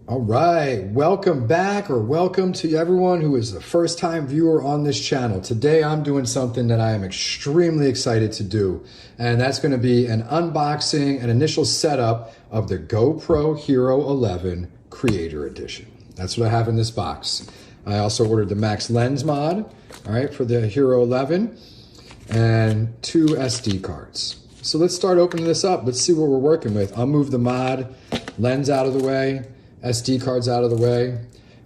All right, welcome back, or welcome to everyone who is the first time viewer on this channel. Today I'm doing something that I am extremely excited to do, and that's going to be an unboxing and initial setup of the GoPro Hero11 Creator Edition. That's what I have in this box. I also ordered the Max Lens mod, all right, for the Hero11, and 2 SD cards. So let's start opening this up. Let's see what we're working with. I'll move the mod lens out of the way, SD cards out of the way,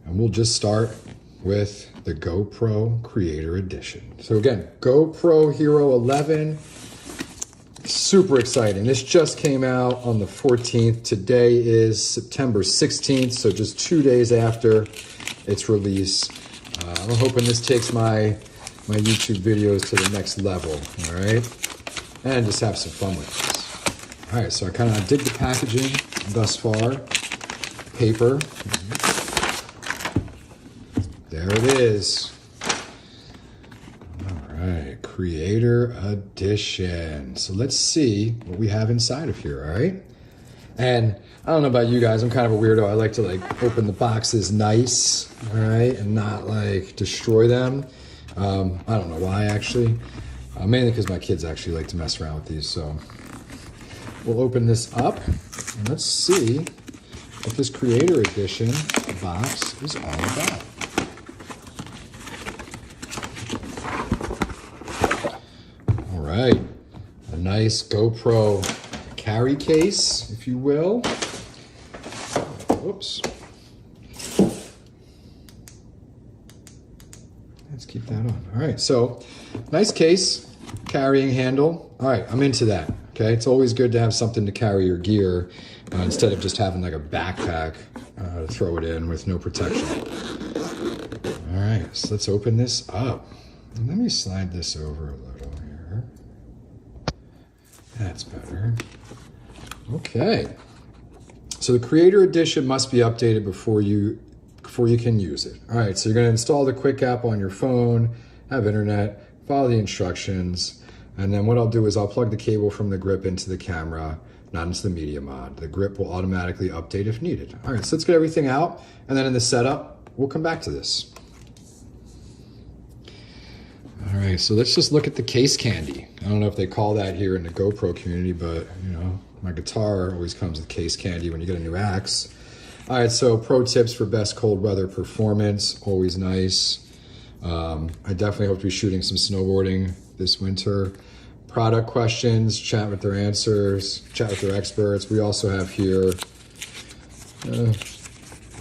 and we'll just start with the GoPro Creator Edition. So again, GoPro Hero11, super exciting. This just came out on the 14th. Today is September 16th, so just 2 days after its release. I'm hoping this takes my YouTube videos to the next level, all right? And just have some fun with this. All right, so I kind of dig the packaging thus far. Paper. There it is. All right, Creator Edition. So let's see what we have inside of here, all right? And I don't know about you guys, I'm kind of a weirdo. I like to like open the boxes nice, all right, and not like destroy them. I don't know why actually. Mainly because my kids actually like to mess around with these. So we'll open this up and let's see what this Creator Edition box is all about. All right, a nice GoPro carry case, if you will. Whoops. Let's keep that on. All right, so nice case, carrying handle. All right, I'm into that. Okay, it's always good to have something to carry your gear instead of just having like a backpack to throw it in with no protection. All right, so let's open this up. And let me slide this over a little here. That's better. Okay, so the Creator Edition must be updated before you can use it. All right, so you're gonna install the Quick app on your phone, have internet, follow the instructions, and then what I'll do is I'll plug the cable from the grip into the camera, not into the media mod. The grip will automatically update if needed. All right, so let's get everything out, and then in the setup, we'll come back to this. All right, so let's just look at the case candy. I don't know if they call that here in the GoPro community, but you know, my guitar always comes with case candy when you get a new axe. All right, so pro tips for best cold weather performance, always nice. I definitely hope to be shooting some snowboarding this winter. Product questions, chat with their answers, chat with their experts. We also have here all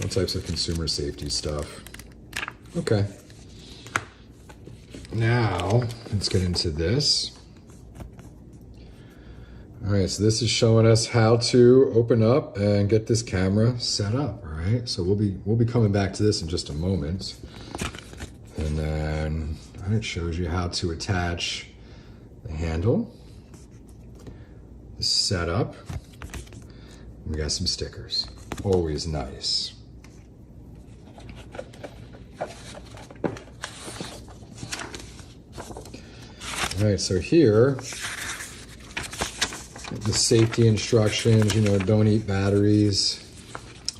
types of consumer safety stuff. Okay. Now, let's get into this. All right, so this is showing us how to open up and get this camera set up, all right? So we'll be coming back to this in just a moment. And then it shows you how to attach the handle, the setup. We got some stickers, always nice. All right, so here, the safety instructions, you know, don't eat batteries,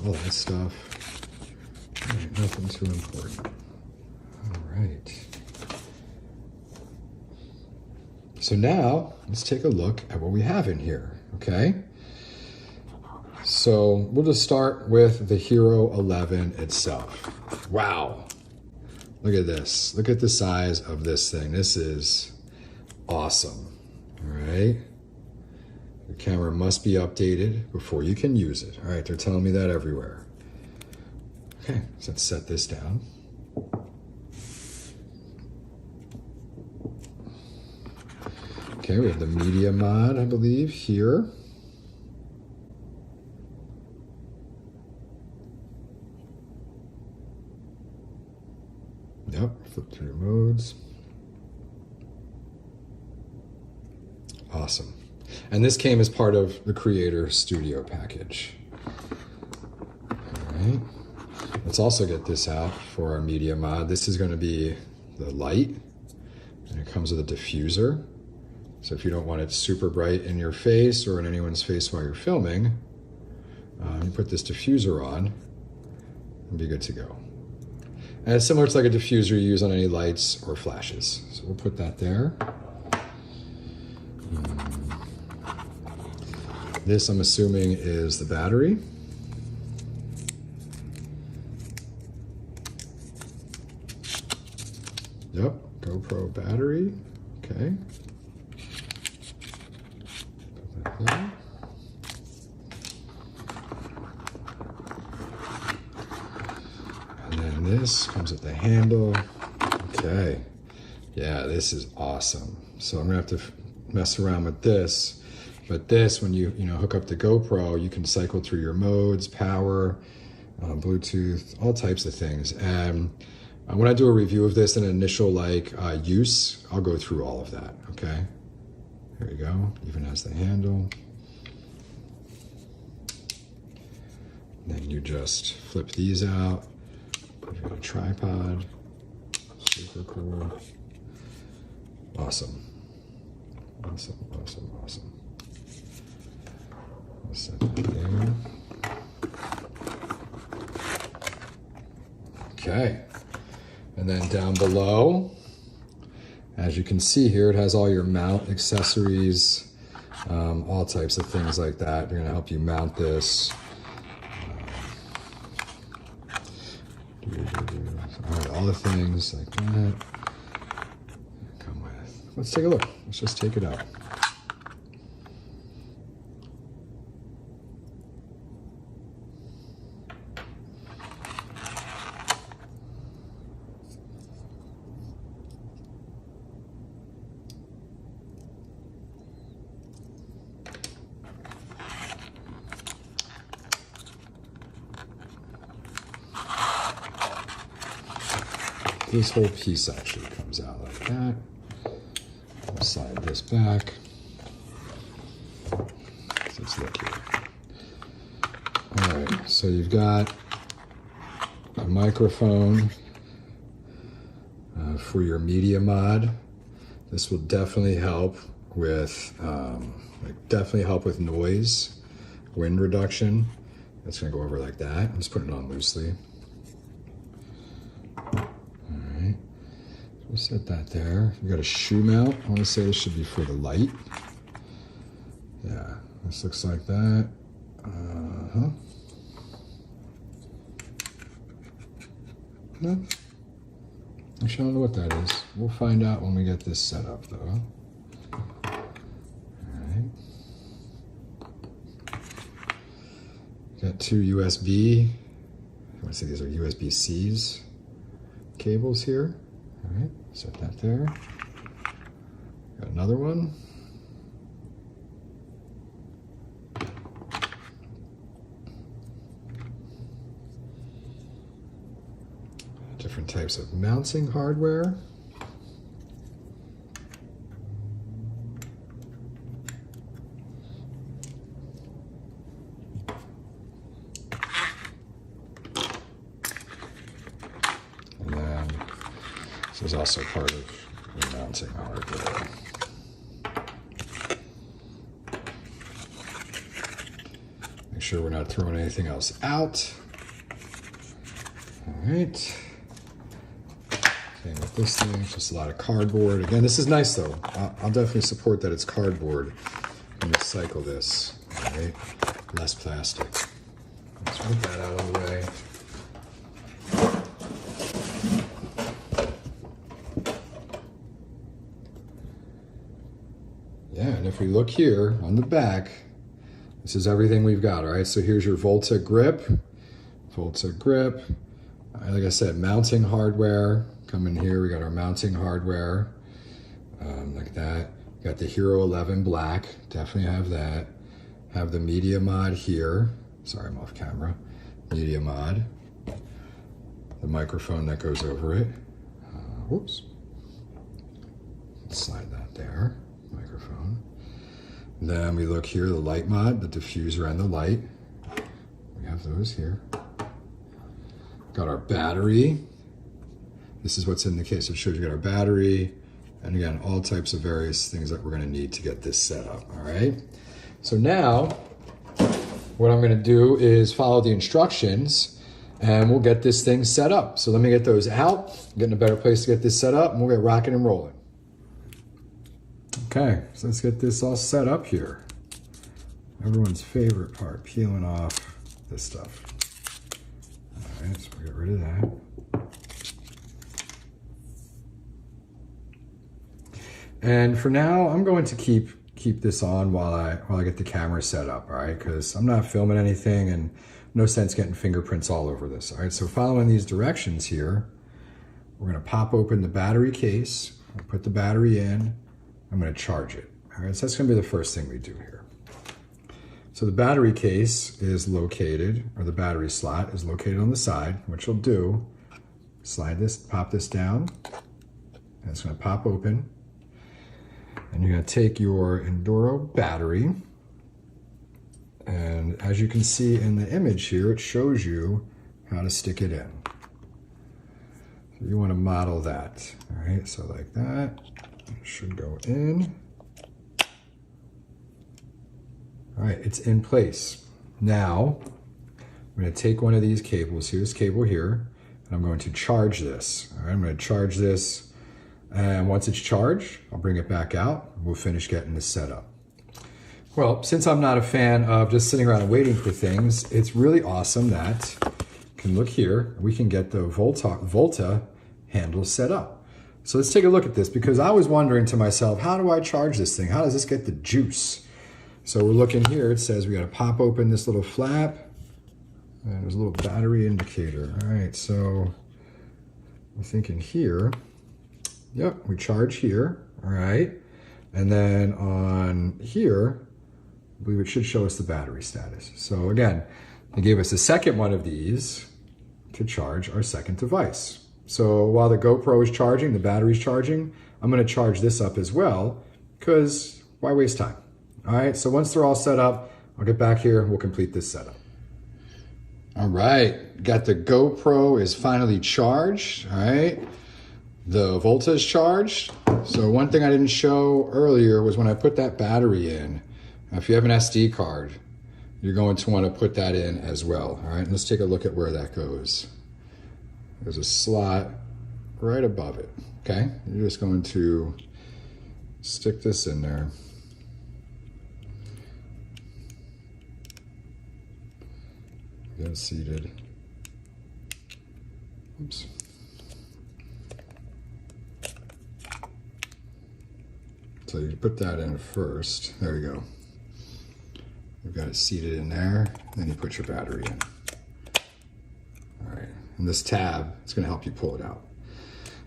all that stuff. All right, nothing too important. All right. So now let's take a look at what we have in here, okay? So we'll just start with the Hero11 itself. Wow, look at this. Look at the size of this thing. This is awesome, all right? The camera must be updated before you can use it. All right, they're telling me that everywhere. Okay, so let's set this down. Okay, we have the media mod, I believe, here. Yep, flip through modes. Awesome. And this came as part of the Creator Studio package. All right. Let's also get this out for our media mod. This is going to be the light, and it comes with a diffuser. So if you don't want it super bright in your face or in anyone's face while you're filming, you put this diffuser on and be good to go. And it's similar to like a diffuser you use on any lights or flashes. So we'll put that there. This, I'm assuming, is the battery. Yep, GoPro battery. Okay. Put that there. And then this comes with the handle. Okay. Yeah, this is awesome. So I'm gonna have to mess around with this. But this, when you hook up the GoPro, you can cycle through your modes, power, Bluetooth, all types of things. And when I do a review of this, an initial use, I'll go through all of that, okay? Here we go, even has the handle. And then you just flip these out, put it in a tripod, super cool. Awesome, awesome, awesome, awesome. I'll set that there. Okay. And then down below, as you can see here, it has all your mount accessories, all types of things like that. They're gonna help you mount this. All right, all the things like that come with. Let's take a look. Let's just take it out. This whole piece actually comes out like that. I'll slide this back. Let's look here. All right, so you've got a microphone for your media mod. This will definitely help with noise, wind reduction. That's gonna go over like that. I'm just putting it on loosely. We'll set that there. You got a shoe mount. I want to say this should be for the light. Yeah, this looks like that. No, actually, I don't know what that is. We'll find out when we get this set up, though. All right. Got two USB. I want to say these are USB-Cs cables here. All right, set that there. Got another one. Different types of mounting hardware. This is also part of the mounting hardware. Make sure we're not throwing anything else out. All right. Same with this thing, it's just a lot of cardboard. Again, this is nice though. I'll definitely support that it's cardboard when you cycle this. All right, less plastic. Let's put that out of the way. Yeah, and if we look here on the back, this is everything we've got, all right? So here's your Volta grip. Like I said, mounting hardware. Come in here, we got our mounting hardware, like that. Got the Hero11 black, definitely have that. Have the media mod here. Sorry, I'm off camera. Media mod. The microphone that goes over it. Whoops. Slide that there. Microphone. Then we look here, the light mod, the diffuser and the light. We have those here. Got our battery. This is what's in the case. It shows you got our battery, and again, all types of various things that we're gonna need to get this set up, all right? So now, what I'm gonna do is follow the instructions, and we'll get this thing set up. So let me get those out, get in a better place to get this set up, and we'll get rocking and rolling. Okay, so let's get this all set up here. Everyone's favorite part, peeling off this stuff. All right, so we'll get rid of that. And for now, I'm going to keep this on while I get the camera set up, all right? Because I'm not filming anything and no sense getting fingerprints all over this, all right? So following these directions here, we're gonna pop open the battery case, I'll put the battery in, I'm gonna charge it, all right? So that's gonna be the first thing we do here. So the battery case is located, or the battery slot is located on the side, which you'll do, pop this down, and it's gonna pop open. And you're going to take your Enduro battery, and as you can see in the image here, it shows you how to stick it in. So you want to model that. All right, so like that, it should go in. All right, it's in place. Now, I'm going to take one of these cables, here's cable here, and I'm going to charge this. All right, I'm going to charge this. And once it's charged, I'll bring it back out. We'll finish getting this set up. Well, since I'm not a fan of just sitting around and waiting for things, it's really awesome that you can look here, we can get the Volta handle set up. So let's take a look at this, because I was wondering to myself, how do I charge this thing? How does this get the juice? So we're looking here, it says we got to pop open this little flap, and there's a little battery indicator. All right, so I'm thinking here, yep, we charge here, all right. And then on here, I believe it should show us the battery status. So again, they gave us a second one of these to charge our second device. So while the GoPro is charging, the battery's charging, I'm gonna charge this up as well, because why waste time? All right, so once they're all set up, I'll get back here, we'll complete this setup. All right, got the GoPro is finally charged, all right. The Volta is charged. So one thing I didn't show earlier was when I put that battery in. Now, if you have an SD card, you're going to want to put that in as well. All right, let's take a look at where that goes. There's a slot right above it, okay? You're just going to stick this in there. Get it seated. Oops. So you put that in first. There you go. You've got it seated in there. Then you put your battery in. All right. And this tab is going to help you pull it out.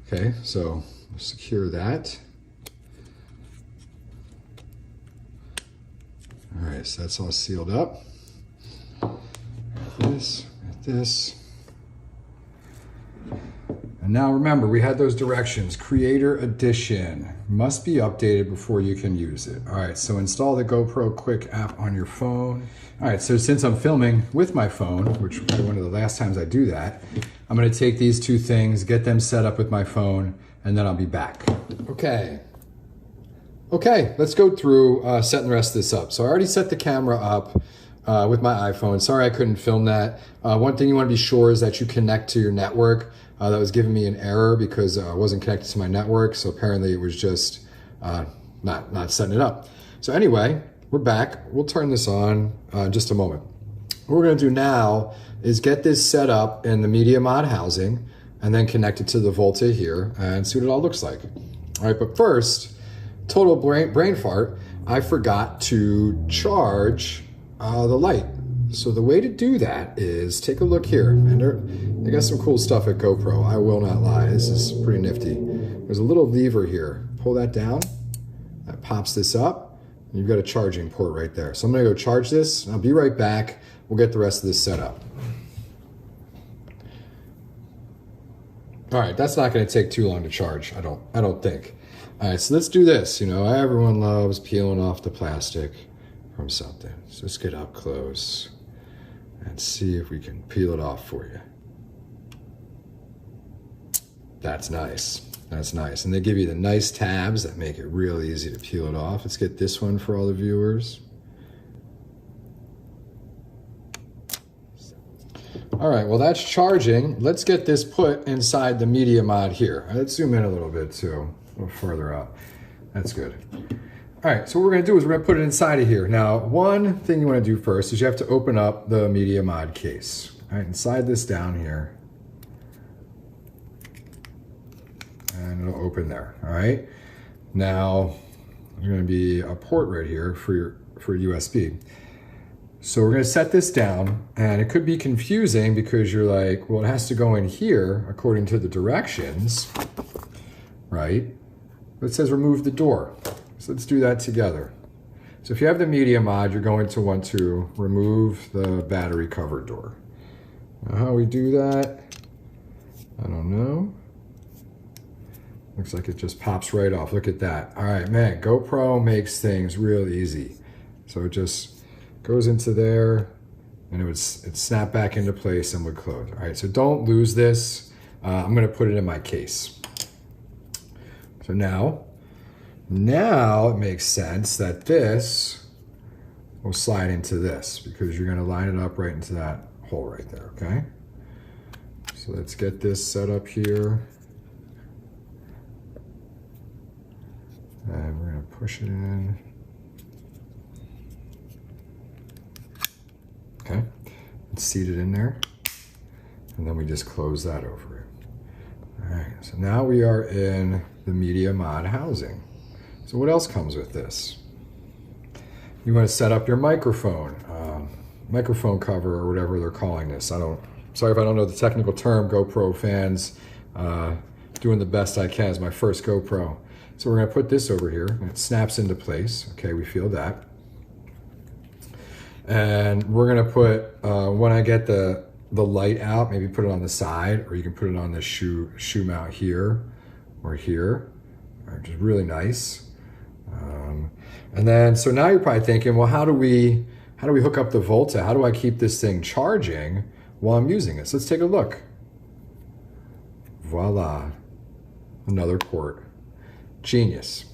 Okay. So secure that. All right. So that's all sealed up. Got this. And now remember, we had those directions. Creator Edition must be updated before you can use it. All right, so install the GoPro Quick app on your phone. All right, so since I'm filming with my phone, which will be one of the last times I do that, I'm gonna take these two things, get them set up with my phone, and then I'll be back. Okay, let's go through setting the rest of this up. So I already set the camera up with my iPhone. Sorry I couldn't film that. One thing you wanna be sure is that you connect to your network. That was giving me an error because I wasn't connected to my network. So apparently it was just not setting it up. So anyway, we're back. We'll turn this on in just a moment. What we're gonna do now is get this set up in the media mod housing and then connect it to the Volta here and see what it all looks like. All right, but first, total brain fart, I forgot to charge the light. So the way to do that is take a look here. And they got some cool stuff at GoPro. I will not lie, this is pretty nifty. There's a little lever here. Pull that down, that pops this up, and you've got a charging port right there. So I'm gonna go charge this, and I'll be right back. We'll get the rest of this set up. All right, that's not gonna take too long to charge, I don't think. All right, so let's do this. You know, everyone loves peeling off the plastic from something. So let's get up close and see if we can peel it off for you. That's nice. That's nice. And they give you the nice tabs that make it real easy to peel it off. Let's get this one for all the viewers. All right, well that's charging. Let's get this put inside the media mod here. Let's zoom in a little bit too, a little further up. That's good. All right, so what we're gonna do is we're gonna put it inside of here. Now, one thing you wanna do first is you have to open up the media mod case. All right, and slide this down here. And it'll open there, all right? Now, there's gonna be a port right here for USB. So we're gonna set this down, and it could be confusing because you're like, well, it has to go in here according to the directions, right? But it says remove the door. So let's do that together. So if you have the media mod, you're going to want to remove the battery cover door. Now how we do that, I don't know. Looks like it just pops right off. Look at that. All right, man, GoPro makes things real easy. So it just goes into there and it'd snap back into place and would close. All right, so don't lose this. I'm gonna put it in my case. So now it makes sense that this will slide into this because you're gonna line it up right into that hole right there, okay? So let's get this set up here. And we're gonna push it in. Okay, let's seat it in there. And then we just close that over it. All right, so now we are in the media mod housing. So what else comes with this? You wanna set up your microphone cover or whatever they're calling this. Sorry if I don't know the technical term, GoPro fans. Doing the best I can. It's my first GoPro. So we're gonna put this over here and it snaps into place. Okay, we feel that. And we're gonna put, when I get the light out, maybe put it on the side, or you can put it on the shoe mount here or here, which is really nice. And then, so now you're probably thinking, well, how do we hook up the Volta? How do I keep this thing charging while I'm using it? So let's take a look. Voila, another port. Genius.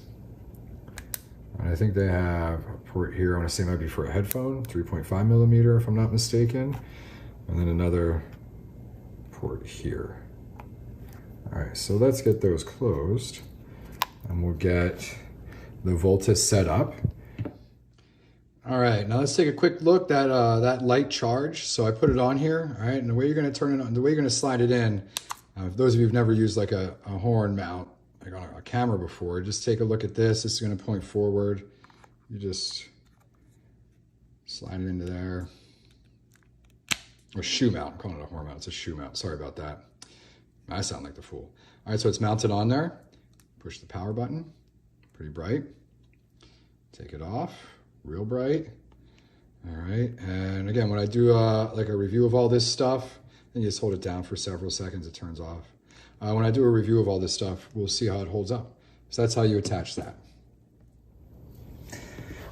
And I think they have a port here. I want to say it might be for a headphone, 3.5 millimeter if I'm not mistaken. And then another port here. All right, so let's get those closed and we'll get the Volta set up. All right, now let's take a quick look at that light charge. So I put it on here, all right, and the way you're gonna turn it on, the way you're gonna slide it in, for those of you who've never used like a horn mount, like on a camera before, just take a look at this. This is gonna point forward. You just slide it into there. Or shoe mount, I'm calling it a horn mount, it's a shoe mount, sorry about that. I sound like the fool. All right, so it's mounted on there. Push the power button, pretty bright. Take it off, real bright. All right, and again, when I do like a review of all this stuff, then you just hold it down for several seconds, it turns off. When I do a review of all this stuff, we'll see how it holds up. So that's how you attach that.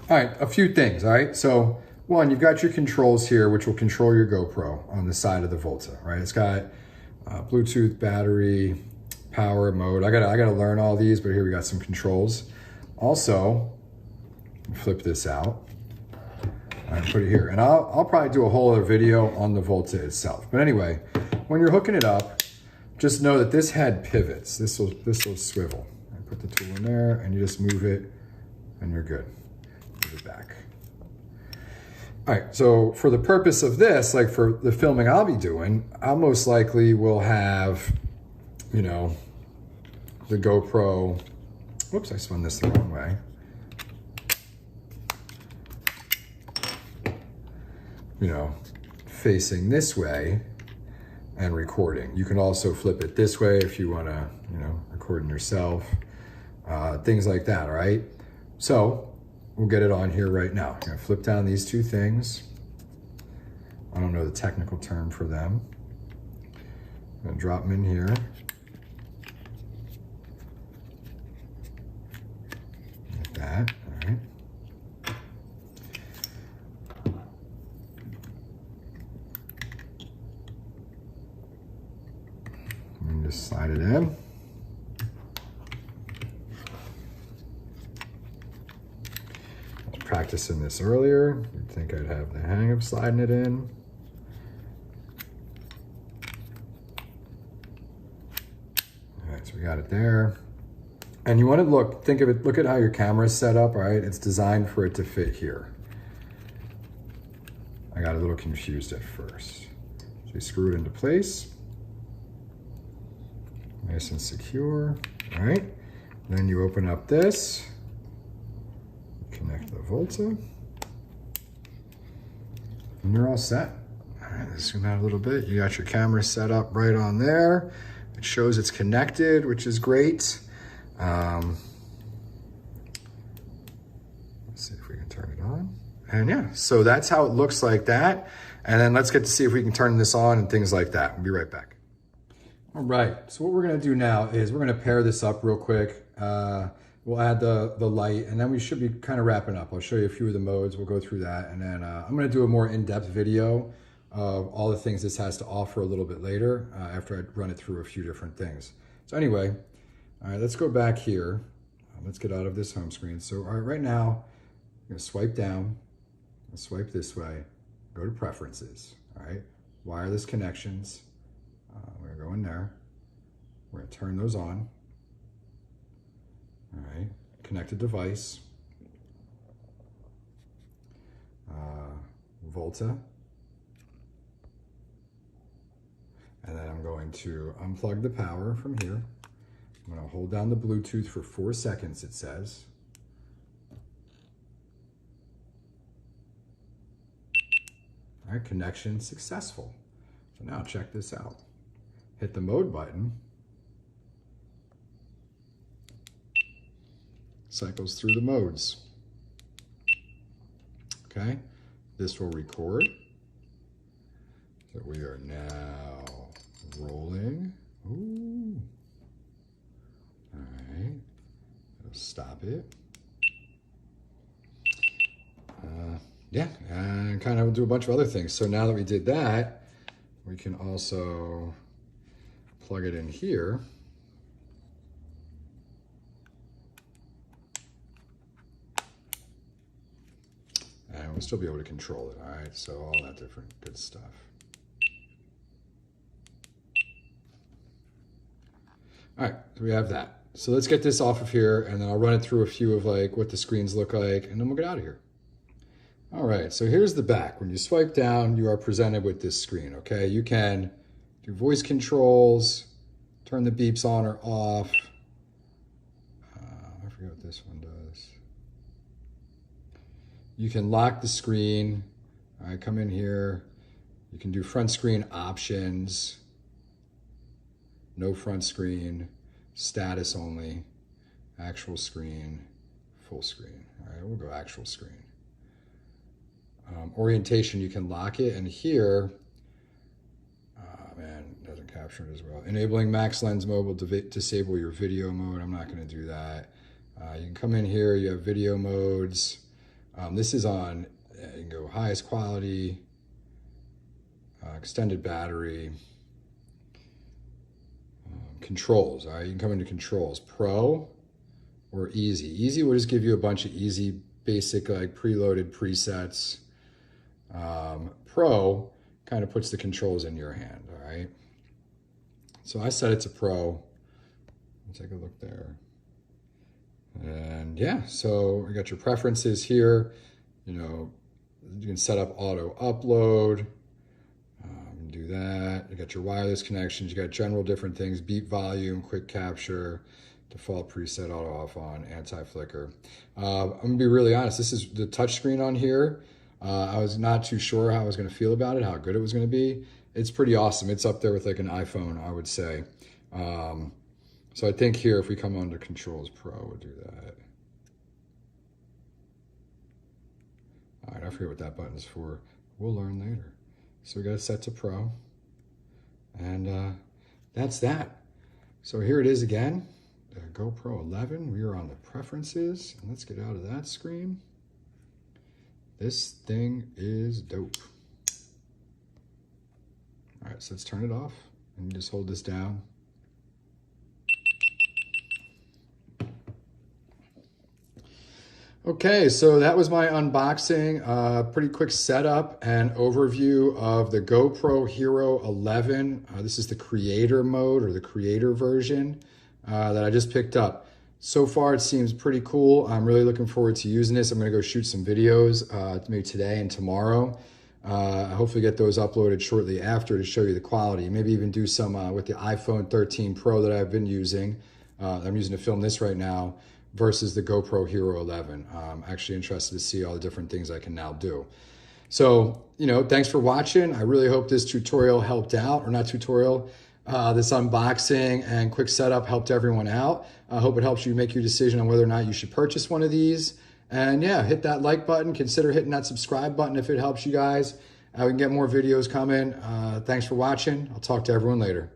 All right, a few things, all right? So one, you've got your controls here, which will control your GoPro on the side of the Volta, right? It's got Bluetooth, battery, power mode. I gotta learn all these, but here we got some controls. Also, flip this out and put it here. And I'll probably do a whole other video on the Volta itself. But anyway, when you're hooking it up, just know that this head pivots. This will swivel. I put the tool in there and you just move it and you're good. Move it back. All right, so for the purpose of this, like for the filming I'll be doing, I'll most likely will have, you know, the GoPro, whoops, I spun this the wrong way. You know, facing this way and recording. You can also flip it this way if you wanna, you know, recording yourself, things like that, all right? So we'll get it on here right now. I'm gonna flip down these two things. I don't know the technical term for them. I'm gonna drop them in here. Like that, all right. And just slide it in. Practicing this earlier, you'd think I'd have the hang of sliding it in. we got it there. And you want to look at how your camera is set up, all right? It's designed for it to fit here. I got a little confused at first. So you screw it into place. Nice and secure, all right? Then you open up this, connect the Volta, and you're all set. All right, let's zoom out a little bit. You got your camera set up right on there. It shows it's connected, which is great. Let's see if we can turn it on. And yeah, so that's how it looks like that. And then let's get to see if we can turn this on and things like that. We'll be right back. All right, so what we're gonna do now is we're gonna pair this up real quick. We'll add the light, and then we should be kind of wrapping up. I'll show you a few of the modes. We'll go through that, and then I'm gonna do a more in-depth video of all the things this has to offer a little bit later after I run it through a few different things. So anyway, all right, let's go back here. Let's get out of this home screen. So all right, right now, I'm gonna swipe down, I'll swipe this way, go to preferences, all right? Wireless connections, we're gonna go in there. We're gonna turn those on. All right, connected device, Volta, and then I'm going to unplug the power from here. I'm going to hold down the Bluetooth for 4 seconds, it says. All right, connection successful. So now check this out. Hit the mode button. Cycles through the modes. Okay, this will record. So we are now rolling. Ooh. All right, I'll stop it. Yeah, and kind of do a bunch of other things. So now that we did that, we can also plug it in here. And we'll still be able to control it, all right? So all that different good stuff. All right, so we have that. So let's get this off of here, and then I'll run it through a few of like what the screens look like, and then we'll get out of here. All right, so here's the back. When you swipe down, you are presented with this screen, okay? You can do voice controls, turn the beeps on or off. I forget what this one does. You can lock the screen. All right, come in here. You can do front screen options, no front screen, status only, actual screen, full screen. All right, we'll go actual screen. Orientation, you can lock it, and here, man, it doesn't capture it as well. Enabling max lens mode will disable your video mode. I'm not going to do that. You can come in here, you have video modes. This is on, you can go highest quality, extended battery, controls. All right, you can come into controls, pro or easy. Easy will just give you a bunch of easy, basic, like preloaded presets. Pro kind of puts the controls in your hand, all right? So I set it to pro. Let's take a look there. And yeah, so we got your preferences here. You know, you can set up auto upload, do that. You got your wireless connections, you got general different things, beep volume, quick capture, default preset, auto off on, anti-flicker. I'm gonna be really honest, this is the touchscreen on here. I was not too sure how I was gonna feel about it, how good it was gonna be. It's pretty awesome. It's up there with like an iPhone, I would say. So I think here, if we come on to Controls Pro, we'll do that. All right, I forget what that button's for. We'll learn later. So we got it set to Pro. And that's that. So here it is again, the GoPro 11. We are on the preferences. And let's get out of that screen. This thing is dope. All right, so let's turn it off and just hold this down. Okay, so that was my unboxing, pretty quick setup and overview of the GoPro Hero 11. This is the creator mode or the creator version. that I just picked up. So far, it seems pretty cool. I'm really looking forward to using this. I'm going to go shoot some videos maybe today and tomorrow. Hopefully get those uploaded shortly after to show you the quality. Maybe even do some with the iPhone 13 Pro that I've been using. I'm using to film this right now versus the GoPro Hero 11. I'm actually interested to see all the different things I can now do. So, thanks for watching. I really hope this tutorial helped out, or not tutorial, this unboxing and quick setup helped everyone out. I hope it helps you make your decision on whether or not you should purchase one of these. And yeah, hit that like button. Consider hitting that subscribe button if it helps you guys. We can get more videos coming. Thanks for watching. I'll talk to everyone later.